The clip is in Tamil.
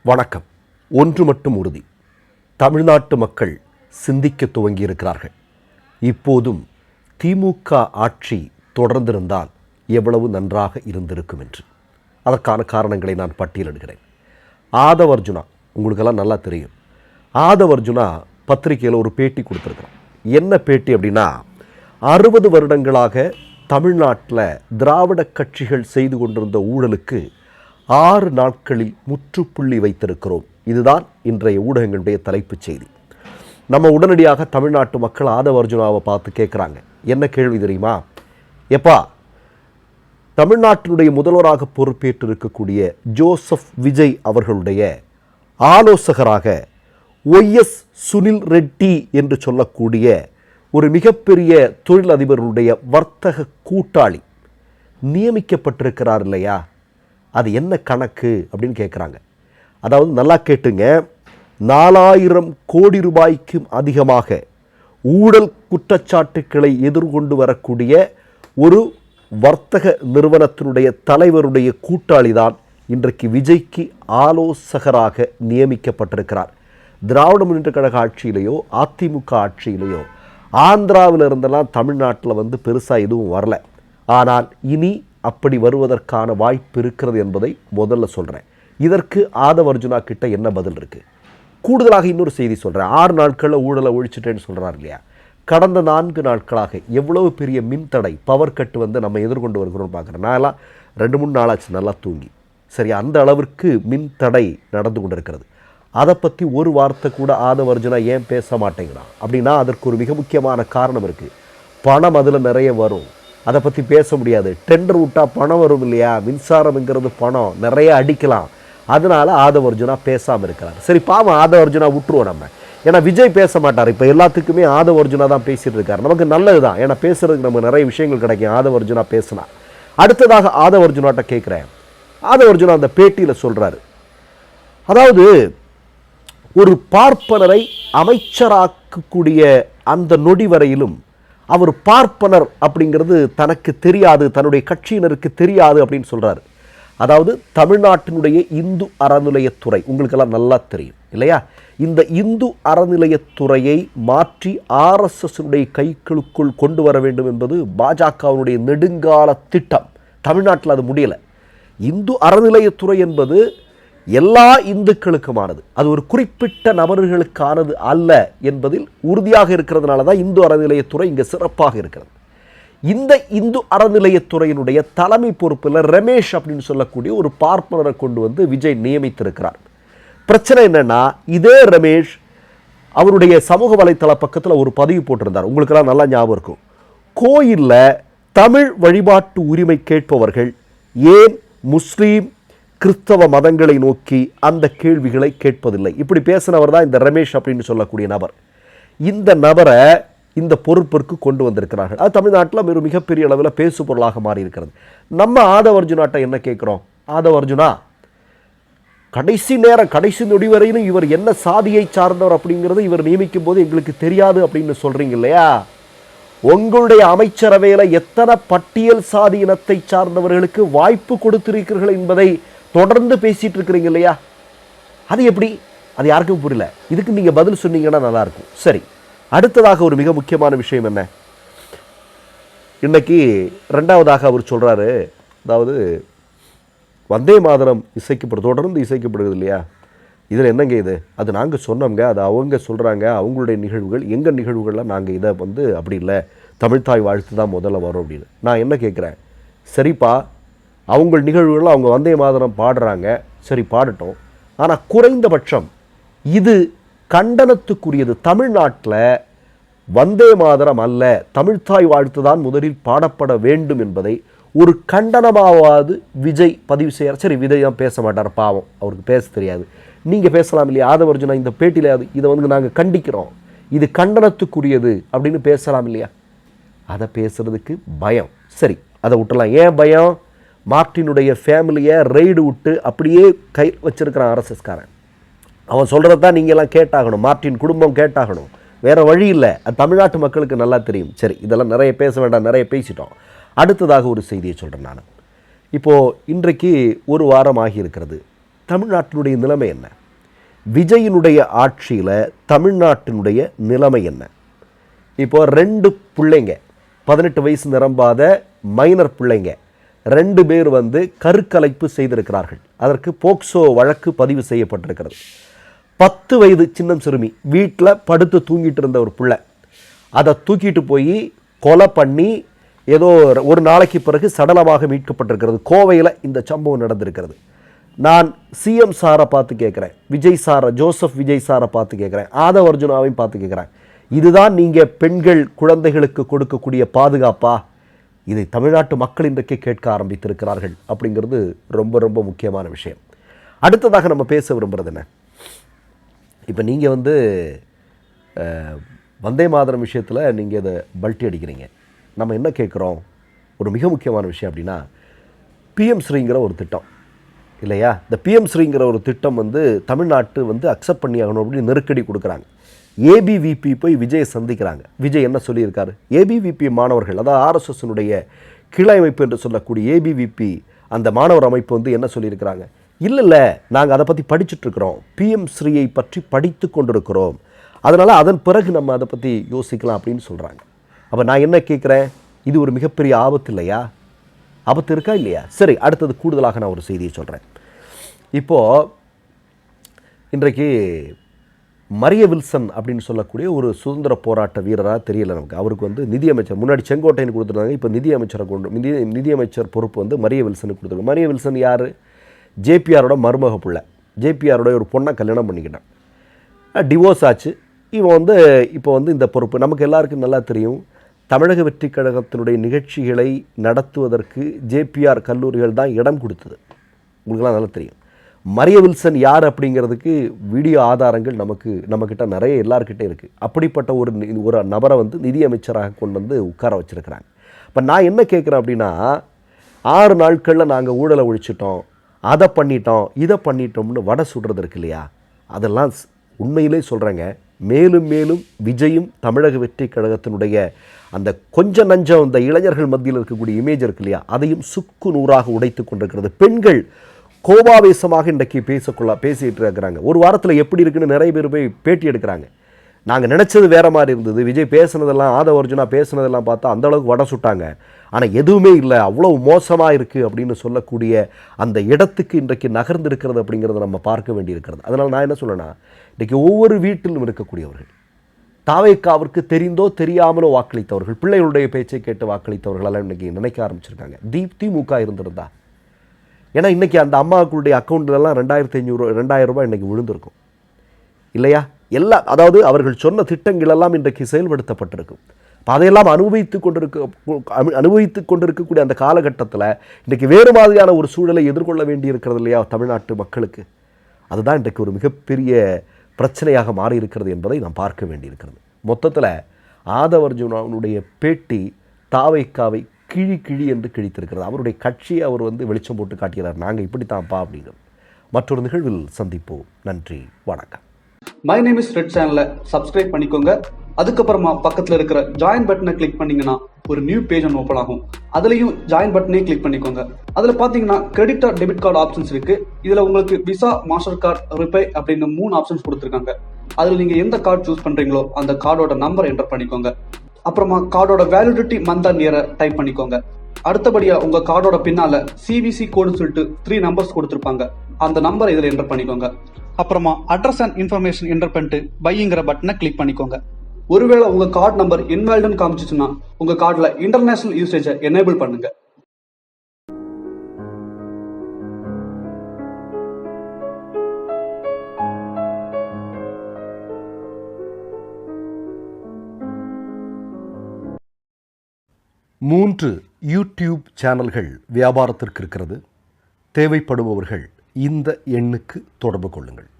வணக்கம். ஒன்று மட்டும் உறுதி, தமிழ்நாட்டு மக்கள் சிந்திக்க துவங்கியிருக்கிறார்கள். இப்போதும் திமுக ஆட்சி தொடர்ந்திருந்தால் எவ்வளவு நன்றாக இருந்திருக்கும் என்று. அதற்கான காரணங்களை நான் பட்டியலிடுகிறேன். ஆதவர்ஜுனா உங்களுக்கெல்லாம் நல்லா தெரியும். ஆதவர்ஜுனா பத்திரிகையில் ஒரு பேட்டி கொடுத்துருக்குறான். என்ன பேட்டி அப்படின்னா, 60 வருடங்களாக தமிழ்நாட்டில் திராவிட கட்சிகள் செய்து கொண்டிருந்த ஊழலுக்கு 6 நாட்களில் முற்றுப்புள்ளி வைத்திருக்கிறோம். இதுதான் இன்றைய ஊடகங்களுடைய தலைப்புச் செய்தி. நம்ம உடனடியாக தமிழ்நாட்டு மக்கள் ஆதவர்ஜுனாவை பார்த்து கேட்குறாங்க. என்ன கேள்வி தெரியுமா? எப்பா, தமிழ்நாட்டினுடைய முதல்வராக பொறுப்பேற்று இருக்கக்கூடிய ஜோசப் விஜய் அவர்களுடைய ஆலோசகராக ஒய்எஸ் சுனில் ரெட்டி என்று சொல்லக்கூடிய ஒரு மிகப்பெரிய தொழிலதிபர்களுடைய வர்த்தக கூட்டாளி நியமிக்கப்பட்டிருக்கிறார் இல்லையா? அது என்ன கணக்கு அப்படின்னு கேட்குறாங்க. அதாவது நல்லா கேட்டுங்க, 4000 கோடி ரூபாய்க்கும் அதிகமாக ஊழல் குற்றச்சாட்டுக்களை எதிர்கொண்டு வரக்கூடிய ஒரு வர்த்தக நிறுவனத்தினுடைய தலைவருடைய கூட்டாளி தான் இன்றைக்கு விஜய்க்கு ஆலோசகராக நியமிக்கப்பட்டிருக்கிறார். திராவிட முன்னேற்ற கழக ஆட்சியிலேயோ அதிமுக ஆட்சியிலேயோ ஆந்திராவில் இருந்தெல்லாம் தமிழ்நாட்டில் பெருசாக எதுவும் வரல. ஆனால் இனி அப்படி வருவதற்கான வாய்ப்பு இருக்கிறது என்பதை முதல்ல சொல்கிறேன். இதற்கு ஆதவர்ஜுனா கிட்ட என்ன பதில் இருக்குது? கூடுதலாக இன்னொரு செய்தி சொல்கிறேன். 6 நாட்களில் ஊழலை ஒழிச்சிட்டேன்னு சொல்கிறார் இல்லையா? கடந்த 4 நாட்களாக எவ்வளவு பெரிய மின்தடை, பவர் கட்டு நம்ம எதிர்கொண்டு வருகிறோம் பார்க்குறேன். நான் எல்லாம் 2-3 நாளாச்சு நல்லா தூங்கி. சரி, அந்த அளவிற்கு மின்தடை நடந்து கொண்டு இருக்கிறது. அதை பற்றி ஒரு வார்த்தை கூட ஆதவர்ஜுனா ஏன் பேச மாட்டேங்கிறான் அப்படின்னா, அதற்கு ஒரு மிக முக்கியமான காரணம் இருக்குது. பணம் அதில் நிறைய வரும், அதை பற்றி பேச முடியாது. டெண்டர் விட்டால் பணம் வரும் இல்லையா? மின்சாரம்ங்கிறது பணம், நிறைய அடிக்கலாம். அதனால் ஆதவர்ஜுனா பேசாமல் இருக்கிறார். சரி, பாவம் ஆதவர்ஜுனா விட்டுருவோம் நம்ம. ஏன்னா விஜய் பேச மாட்டார். இப்போ எல்லாத்துக்குமே ஆதவர்ஜுனா தான் பேசிகிட்டு இருக்கார். நமக்கு நல்லது தான், ஏன்னா பேசுகிறதுக்கு நம்ம நிறைய விஷயங்கள் கிடைக்கும் ஆதவர்ஜுனா பேசினா. அடுத்ததாக ஆதவர்ஜுனாட்ட கேட்குறேன். ஆதவர்ஜுனா அந்த பேட்டியில் சொல்கிறாரு, அதாவது ஒரு பார்ப்பனரை அமைச்சராக்கக்கூடிய அந்த நொடி வரையிலும் அவர் பார்ப்பனர் அப்படிங்கிறது தனக்கு தெரியாது, தன்னுடைய கட்சியினருக்கு தெரியாது அப்படின்னு சொல்கிறாரு. அதாவது தமிழ்நாட்டினுடைய இந்து அறநிலையத்துறை உங்களுக்கெல்லாம் நல்லா தெரியும் இல்லையா? இந்த இந்து அறநிலையத்துறையை மாற்றி ஆர்எஸ்எஸ்னுடைய கைகளுக்குள் கொண்டு வர வேண்டும் என்பது பாஜகவினுடைய நெடுங்கால திட்டம். தமிழ்நாட்டில் அது முடியலை. இந்து அறநிலையத்துறை என்பது எல்லா இந்துக்களுக்குமானது, அது ஒரு குறிப்பிட்ட நபர்களுக்கானது அல்ல என்பதில் உறுதியாக இருக்கிறதுனால தான் இந்து அறநிலையத்துறை இங்கே சிறப்பாக இருக்கிறது. இந்த இந்து அறநிலையத்துறையினுடைய தலைமை பொறுப்பில் ரமேஷ் அப்படின்னு சொல்லக்கூடிய ஒரு பார்ப்பனரை கொண்டு விஜய் நியமித்திருக்கிறார். பிரச்சனை என்னன்னா, இதே ரமேஷ் அவருடைய சமூக வலைத்தள பக்கத்தில் ஒரு பதிவு போட்டிருந்தார். உங்களுக்கெல்லாம் நல்லா ஞாபகம் இருக்கும். கோயிலில் தமிழ் வழிபாட்டு உரிமை கேட்பவர்கள் ஏன் முஸ்லீம் கிறிஸ்தவ மதங்களை நோக்கி அந்த கேள்விகளை கேட்பதில்லை? இப்படி பேசினவர் தான் இந்த ரமேஷ் அப்படின்னு சொல்லக்கூடிய நபர். இந்த நபரை இந்த பொறுப்பிற்கு கொண்டு வந்திருக்கிறார்கள். அது தமிழ்நாட்டில் ஒரு மிகப்பெரிய அளவில் பேசு பொருளாக மாறி இருக்கிறது. நம்ம ஆதவர்ஜுனாட்ட என்ன கேட்குறோம்? ஆதவர்ஜுனா, கடைசி நொடி வரையிலும் இவர் என்ன சாதியை சார்ந்தவர் அப்படிங்கிறது இவர் நியமிக்கும் போது எங்களுக்கு தெரியாது அப்படின்னு சொல்றீங்க இல்லையா? உங்களுடைய அமைச்சரவையில் எத்தனை பட்டியல் சாதி இனத்தை சார்ந்தவர்களுக்கு வாய்ப்பு கொடுத்திருக்கிறீர்கள் என்பதை தொடர்ந்து பேசிட்டு இருக்கிறீங்க இல்லையா? அது எப்படி? அது யாருக்கும் புரியல. இதுக்கு நீங்க பதில் சொன்னீங்கன்னா நல்லா இருக்கும். சரி, அடுத்ததாக ஒரு மிக முக்கியமான விஷயம் என்ன? இன்னைக்கு 2வதாக அவர் சொல்றாரு, அதாவது வந்தே மாதரம் தொடர்ந்து இசைக்கப்படுகிறது இல்லையா? இதில் என்னங்க இது? அது நாங்கள் சொன்னோங்க, அது அவங்க சொல்கிறாங்க, அவங்களுடைய நிகழ்வுகள். எங்கள் நிகழ்வுகள்லாம் நாங்கள் இதை அப்படி இல்லை, தமிழ்தாய் வாழ்த்து தான் முதல்ல வரும் அப்படின்னு. நான் என்ன கேட்குறேன், சரிப்பா, அவங்க நிகழ்வுகள் அவங்க வந்தே மாதரம் பாடுறாங்க, சரி பாடட்டும். ஆனால் குறைந்தபட்சம் இது கண்டனத்துக்குரியது. தமிழ்நாட்டில் வந்தே மாதரம் அல்ல, தமிழ்தாய் வாழ்த்து தான் முதலில் பாடப்பட வேண்டும் என்பதை ஒரு கண்டனமாவது விஜய் பதிவு செய்கிறார். சரி, விஜய் தான் பேச மாட்டார், பாவம், அவருக்கு பேச தெரியாது. நீங்கள் பேசலாம் இல்லையா? ஆதவர்ஜுனா இந்த பேட்டியில் இதை நாங்கள் கண்டிக்கிறோம், இது கண்டனத்துக்குரியது அப்படின்னு பேசலாம் இல்லையா? அதை பேசுறதுக்கு பயம். சரி, அதை விட்டுலாம். ஏன் பயம்? மார்ட்டினுடைய ஃபேமிலியை ரெய்டு விட்டு அப்படியே கை வச்சிருக்கிறான் ஆர்எஸ்எஸ்காரன். அவன் சொல்கிறத தான் நீங்கள்லாம் கேட்டாகணும், மார்ட்டின் குடும்பம் கேட்டாகணும், வேறு வழி இல்லை. அது தமிழ்நாட்டு மக்களுக்கு நல்லா தெரியும். சரி, இதெல்லாம் நிறைய பேச வேண்டாம், நிறைய பேசிட்டோம். அடுத்ததாக ஒரு செய்தியை சொல்கிறேன் நான். இப்போது இன்றைக்கு ஒரு வாரம் ஆகியிருக்கிறது. தமிழ்நாட்டினுடைய நிலைமை என்ன? விஜயினுடைய ஆட்சியில் தமிழ்நாட்டினுடைய நிலைமை என்ன? இப்போ 2 பிள்ளைங்க, 18 வயசு நிரம்பாத மைனர் பிள்ளைங்க 2 பேர் கருக்கலைப்பு செய்திருக்கிறார்கள். அதற்கு போக்சோ வழக்கு பதிவு செய்யப்பட்டிருக்கிறது. 10 வயது சின்னம் சிறுமி வீட்டில் படுத்து தூங்கிட்டு இருந்த ஒரு பிள்ளை, அதை தூக்கிட்டு போய் கொலை பண்ணி ஏதோ ஒரு நாளைக்கு பிறகு சடலமாக மீட்கப்பட்டிருக்கிறது. கோவையில் இந்த சம்பவம் நடந்திருக்கிறது. நான் சிஎம் சாரை பார்த்து கேட்குறேன், விஜய் சாரை, ஜோசப் விஜய் சாரை பார்த்து கேட்குறேன், ஆதவ் அர்ஜுனாவையும் பார்த்து கேட்குறேன், இதுதான் நீங்கள் பெண்கள் குழந்தைகளுக்கு கொடுக்கக்கூடிய பாதுகாப்பா? இதை தமிழ்நாட்டு மக்கள் இன்றைக்கே கேட்க ஆரம்பித்திருக்கிறார்கள். அப்படிங்கிறது ரொம்ப ரொம்ப முக்கியமான விஷயம். அடுத்ததாக நம்ம பேச விரும்புகிறது என்ன? இப்போ நீங்கள் வந்தே மாதரம் விஷயத்தில் நீங்கள் இதை பல்ட்டி அடிக்கிறீங்க. நம்ம என்ன கேட்குறோம்? ஒரு மிக முக்கியமான விஷயம் அப்படின்னா, பிஎம் ஸ்ரீங்கிற ஒரு திட்டம் இல்லையா? இந்த பிஎம் ஸ்ரீங்கிற ஒரு திட்டம் தமிழ்நாட்டு அக்செப்ட் பண்ணி ஆகணும் அப்படின்னு நெருக்கடி கொடுக்குறாங்க. ஏபிவிபி போய் விஜயை சந்திக்கிறாங்க. விஜய் என்ன சொல்லியிருக்காரு? ஏபிவிபி மாணவர்கள், அதாவது ஆர்எஸ்எஸ்னுடைய கிளை அமைப்பு என்று சொல்லக்கூடிய ஏபிவிபி அந்த மாணவர் அமைப்பு என்ன சொல்லியிருக்கிறாங்க? இல்லை, நாங்கள் அதை பற்றி படிச்சுட்ருக்கிறோம், பிஎம் ஸ்ரீயை பற்றி படித்து கொண்டிருக்கிறோம், அதனால் அதன் பிறகு நம்ம அதை பற்றி யோசிக்கலாம் அப்படின்னு சொல்கிறாங்க. அப்போ நான் என்ன கேட்குறேன், இது ஒரு மிகப்பெரிய ஆபத்து இல்லையா? ஆபத்து இருக்கா இல்லையா? சரி, அடுத்தது கூடுதலாக நான் ஒரு செய்தியை சொல்கிறேன். இப்போது இன்றைக்கு மரிய வில்சன் அப்படின்னு சொல்லக்கூடிய ஒரு சுதந்திர போராட்ட வீரராக தெரியல நமக்கு. அவருக்கு நிதியமைச்சர், முன்னாடி செங்கோட்டையன் கொடுத்துருந்தாங்க, இப்போ நிதியமைச்சர் பொறுப்பு மரிய வில்சனுக்கு கொடுத்துருக்காங்க. மரிய வில்சன் யார்? ஜேபிஆரோட மருமக பிள்ளை. ஜேபிஆரோட ஒரு பொண்ணை கல்யாணம் பண்ணிக்கிட்டான், டிவோர்ஸ் ஆச்சு. இவன் இப்போ இந்த பொறுப்பு நமக்கு எல்லாருக்கும் நல்லா தெரியும். தமிழக வெற்றி கழகத்தினுடைய நிகழ்ச்சிகளை நடத்துவதற்கு ஜேபிஆர் கல்லூரிகள் தான் இடம் கொடுத்தது. உங்களுக்கெல்லாம் நல்லா தெரியும். மரிய வில்சன் யார் அப்படிங்கிறதுக்கு வீடியோ ஆதாரங்கள் நம்மக்கிட்ட நிறைய எல்லாருக்கிட்டே இருக்குது. அப்படிப்பட்ட ஒரு நபரை நிதியமைச்சராக கொண்டு உட்கார வச்சுருக்கிறாங்க. இப்போ நான் என்ன கேட்குறேன் அப்படின்னா, 6 நாட்களில் நாங்கள் ஊழலை ஒழிச்சிட்டோம், அதை பண்ணிட்டோம், இதை பண்ணிட்டோம்னு வடை சுடுறது இருக்கு இல்லையா? அதெல்லாம் உண்மையிலே சொல்கிறேங்க, மேலும் மேலும் விஜயும் தமிழக வெற்றி கழகத்தினுடைய அந்த கொஞ்சம் நஞ்சம் இந்த இளைஞர்கள் மத்தியில் இருக்கக்கூடிய இமேஜ் இருக்கு இல்லையா, அதையும் சுக்கு நூறாக உடைத்து கொண்டிருக்கிறது. பெண்கள் கோபாவேசமாக இன்றைக்கு பேசிகிட்டு இருக்கிறாங்க. ஒரு வாரத்தில் எப்படி இருக்குன்னு நிறைய பேர் போய் பேட்டி எடுக்கிறாங்க. நாங்கள் நினச்சது வேறு மாதிரி இருந்தது, விஜய் பேசுனதெல்லாம், ஆதவ அர்ஜுனா பேசுனதெல்லாம் பார்த்தா அந்தளவுக்கு வடை சுட்டாங்க, ஆனால் எதுவுமே இல்லை, அவ்வளோ மோசமாக இருக்குது அப்படின்னு சொல்லக்கூடிய அந்த இடத்துக்கு இன்றைக்கு நகர்ந்திருக்கிறது அப்படிங்கிறத நம்ம பார்க்க வேண்டியிருக்கிறது. அதனால் நான் என்ன சொல்லணும்னா, இன்றைக்கி ஒவ்வொரு வீட்டிலும் இருக்கக்கூடியவர்கள், தாவேக்காவிற்கு தெரிந்தோ தெரியாமலோ வாக்களித்தவர்கள், பிள்ளைகளுடைய பேச்சை கேட்டு வாக்களித்தவர்களெல்லாம் இன்றைக்கி நினைக்க ஆரம்பிச்சிருக்காங்க, திமுக இருந்திருந்தா. ஏன்னா இன்றைக்கி அந்த அம்மாக்களுடைய அக்கௌண்ட்லலாம் 2500 ரூபாய் இன்றைக்கி விழுந்திருக்கும் இல்லையா? அதாவது அவர்கள் சொன்ன திட்டங்கள் எல்லாம் இன்றைக்கு செயல்படுத்தப்பட்டிருக்கும். அதையெல்லாம் அனுபவித்து கொண்டிருக்கக்கூடிய அந்த காலகட்டத்தில் இன்றைக்கு வேறு மாதிரியான ஒரு சூழலை எதிர்கொள்ள வேண்டி இருக்கிறது இல்லையா தமிழ்நாட்டு மக்களுக்கு? அதுதான் இன்றைக்கு ஒரு மிகப்பெரிய பிரச்சனையாக மாறி இருக்கிறது என்பதை நாம் பார்க்க வேண்டியிருக்கிறது. மொத்தத்தில் ஆதவ அர்ஜுனாவுடைய பேட்டி தாவைக்காவை கிழி என்று கிழித்திருக்கிறது. அவருடைய கட்சியை அவர் வெளிச்சம் போட்டு காட்டுகிறார், நாங்கள் இப்படித்தான்ப்பா அப்படிங்கிறது. மற்றொரு நிகழ்வில் சந்திப்போம். நன்றி, வணக்கம். மை நேம் இஸ் ரெட் சேனலை சப்ஸ்கிரைப் பண்ணிக்கோங்க. அதுக்கப்புறமா பக்கத்தில் இருக்கிற ஜாயின் பட்டனை கிளிக் பண்ணீங்கன்னா ஒரு நியூ பேஜ் ஒன்று ஓப்பன் ஆகும். அதுலேயும் ஜாயின் பட்டனே கிளிக் பண்ணிக்கோங்க. அதில் பார்த்தீங்கன்னா credit R debit card options இருக்கு. இதில் உங்களுக்கு விசா, மாஸ்டர் கார்டு, ரிப்பே அப்படின்னு 3 ஆப்ஷன்ஸ் கொடுத்துருக்காங்க. அதில் நீங்கள் எந்த கார்டு சூஸ் பண்ணுறீங்களோ அந்த கார்டோட நம்பர் என்டர் பண்ணிக்கோங்க. அப்புறமா கார்டோட வேலிடிட்டி மந்த் அண்ட் இயரை டைப் பண்ணிக்கோங்க. அடுத்தபடியா உங்க கார்டோட பின்னால சிவிசி கோடுன்னு சொல்லிட்டு 3 நம்பர்ஸ் கொடுத்துருப்பாங்க. அந்த நம்பர் இதில் என்டர் பண்ணிக்கோங்க. அப்புறமா அட்ரஸ் அண்ட் இன்ஃபர்மேஷன் என்டர் பண்ணிட்டு பைங்கிற பட்டனை கிளிக் பண்ணிக்கோங்க. ஒருவேளை உங்க கார்டு நம்பர் இன்வாலிட்னு காமிச்சிச்சுன்னா உங்க கார்டுல இன்டர்நேஷனல் யூசேஜை எனேபிள் பண்ணுங்க. மூன்று யூடியூப் சேனல்கள் வியாபாரத்திற்கு இருக்கிறது. தேவைப்படுபவர்கள் இந்த எண்ணுக்கு தொடர்பு கொள்ளுங்கள்.